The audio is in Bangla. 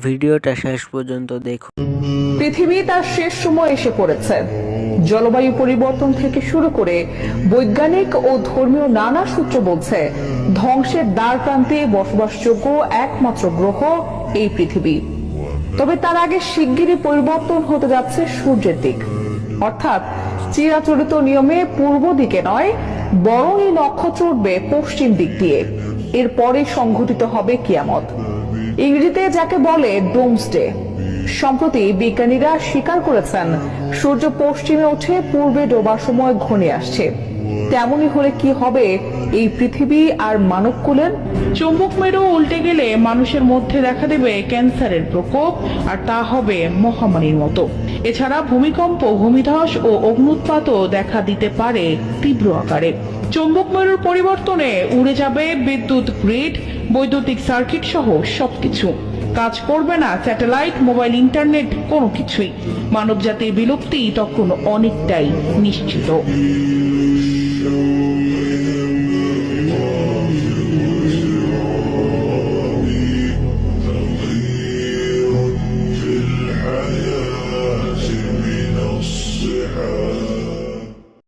ভিডিওটা শেষ পর্যন্ত দেখুন। পৃথিবী তার শেষ সময় এসে পড়েছে। জলবায়ু পরিবর্তন থেকে শুরু করে বৈজ্ঞানিক ও ধর্মীয় নানা সূত্র বলছে ধ্বংসের দ্বার প্রান্তে বসবাসযোগ্য একমাত্র গ্রহ এই পৃথিবী। তবে তার আগে শিগগিরই পরিবর্তন হতে যাচ্ছে সূর্যের দিক, অর্থাৎ চিরাচরিত নিয়মে পূর্ব দিকে নয়, বরং এই নক্ষত্র উঠবে পশ্চিম দিক দিয়ে। এরপরে সংঘটিত হবে কিয়ামত, ইংরেজিতে যাকে বলে ডোমসডে। সম্প্রতি বিজ্ঞানীরা স্বীকার করেছেন সূর্য পশ্চিমে উঠে পূর্বে ডোবার সময় ঘনিয়ে আসছে। তেমনি হলে কি হবে এই পৃথিবী আর মানবকুলের? চুম্বক মেরু উল্টে গেলে মানুষের মধ্যে দেখা দেবে ক্যান্সারের প্রকোপ, আর তা হবে মহামারীর মতো। এছাড়া ভূমিকম্প, ভূমিধস ও অগ্নুৎপাতও দেখা দিতে পারে তীব্র আকারে। চুম্বক মেরুর পরিবর্তনে উড়ে যাবে বিদ্যুৎ গ্রিড, বৈদ্যুতিক সার্কিট সহ সবকিছু। কাজ করবে না স্যাটেলাইট, মোবাইল, ইন্টারনেট, কোনো কিছুই। মানবজাতির বিলুপ্তি তখন অনেকটাই নিশ্চিত।